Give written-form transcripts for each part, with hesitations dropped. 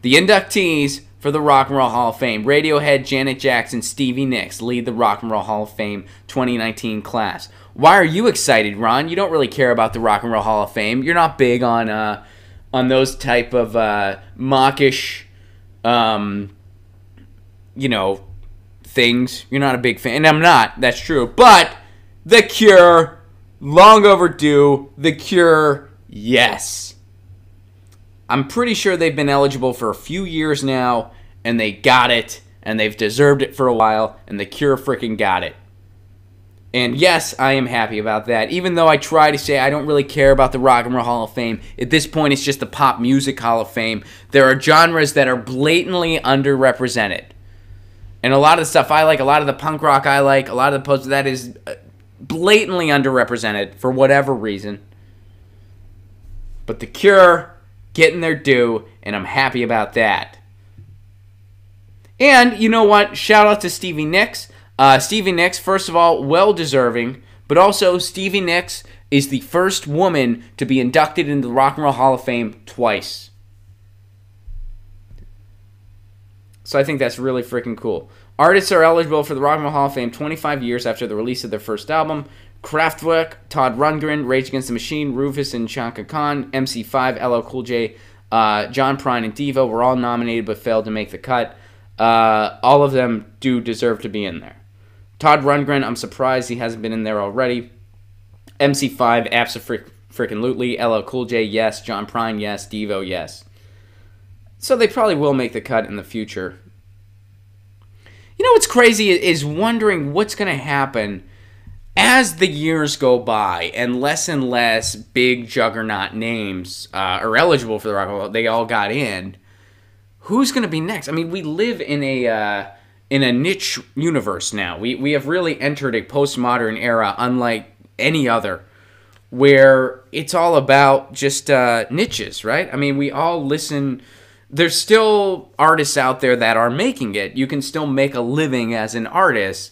The inductees for the Rock and Roll Hall of Fame: Radiohead, Janet Jackson, Stevie Nicks lead the Rock and Roll Hall of Fame 2019 class. Why are you excited, Ron? You don't really care about the Rock and Roll Hall of Fame. You're not big on those type of mawkish, things. You're not a big fan, and I'm not. That's true. But The Cure, long overdue. The Cure, yes. I'm pretty sure they've been eligible for a few years now, and they got it, and they've deserved it for a while, and The Cure freaking got it. And yes, I am happy about that. Even though I try to say I don't really care about the Rock and Roll Hall of Fame, at this point it's just the Pop Music Hall of Fame. There are genres that are blatantly underrepresented. And a lot of the stuff I like, a lot of the punk rock I like, a lot of the post that is blatantly underrepresented for whatever reason. But The Cure getting their due, and I'm happy about that. And you know what? Shout out to Stevie Nicks. Stevie Nicks, first of all, well-deserving, but also Stevie Nicks is the first woman to be inducted into the Rock and Roll Hall of Fame twice. So I think that's really freaking cool. Artists are eligible for the Rock and Roll Hall of Fame 25 years after the release of their first album. Kraftwerk, Todd Rundgren, Rage Against the Machine, Rufus and Chaka Khan, MC5, LL Cool J, John Prine, and Devo were all nominated but failed to make the cut. All of them do deserve to be in there. Todd Rundgren, I'm surprised he hasn't been in there already. MC5, abso-freaking-lutely. LL Cool J, yes. John Prine, yes. Devo, yes. So they probably will make the cut in the future. You know what's crazy is wondering what's going to happen as the years go by and less big juggernaut names are eligible for the Rock and Roll. They all got in. Who's going to be next? I mean, we live in a niche universe now. We have really entered a postmodern era unlike any other, where it's all about just niches, right? I mean, we all listen. There's still artists out there that are making it. You can still make a living as an artist,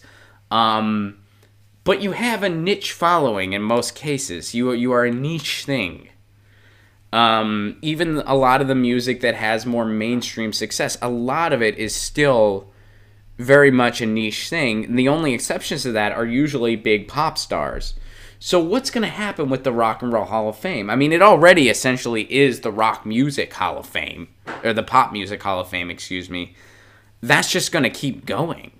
but you have a niche following in most cases. You are a niche thing. Even a lot of the music that has more mainstream success, a lot of it is still very much a niche thing. And the only exceptions to that are usually big pop stars. So what's going to happen with the Rock and Roll Hall of Fame? I mean, it already essentially is the Rock Music Hall of Fame, or the Pop Music Hall of Fame, excuse me. That's just going to keep going.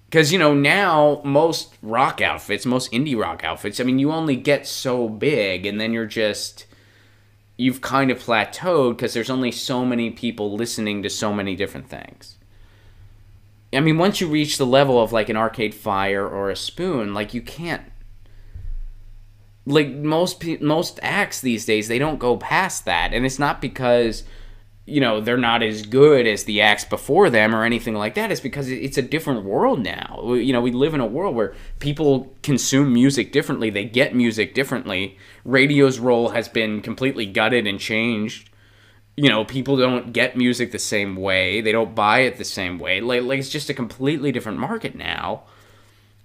Because, now most rock outfits, most indie rock outfits, I mean, you only get so big, and then you've kind of plateaued because there's only so many people listening to so many different things. I mean, once you reach the level of, like, an Arcade Fire or a Spoon, like, you can't... Like, most acts these days, they don't go past that. And it's not because, they're not as good as the acts before them or anything like that. It's because it's a different world now. We live in a world where people consume music differently. They get music differently. Radio's role has been completely gutted and changed. People don't get music the same way. They don't buy it the same way. Like it's just a completely different market now.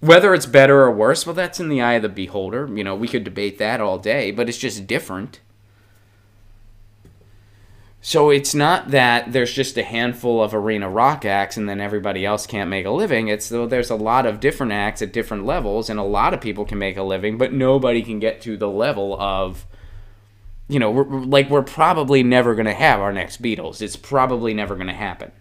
Whether it's better or worse, well, that's in the eye of the beholder. We could debate that all day, but it's just different. So it's not that there's just a handful of arena rock acts and then everybody else can't make a living. It's though there's a lot of different acts at different levels, and a lot of people can make a living, but nobody can get to the level of, we're probably never going to have our next Beatles. It's probably never going to happen.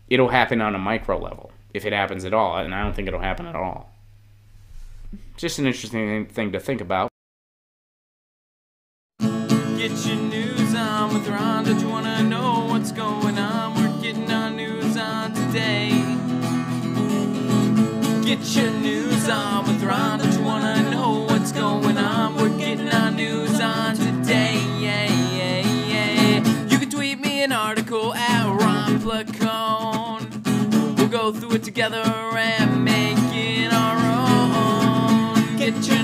It'll happen on a micro level, if it happens at all, and I don't think it'll happen at all. Just an interesting thing to think about. Get your news on with Ron. Don't you want to know what's going on? We're getting our news on today. Get your news on with Ron. Don't you want to know what's going on? We're getting our news on today. You can tweet me an article at Ron Placone. We'll go through it together and make it our own. Get your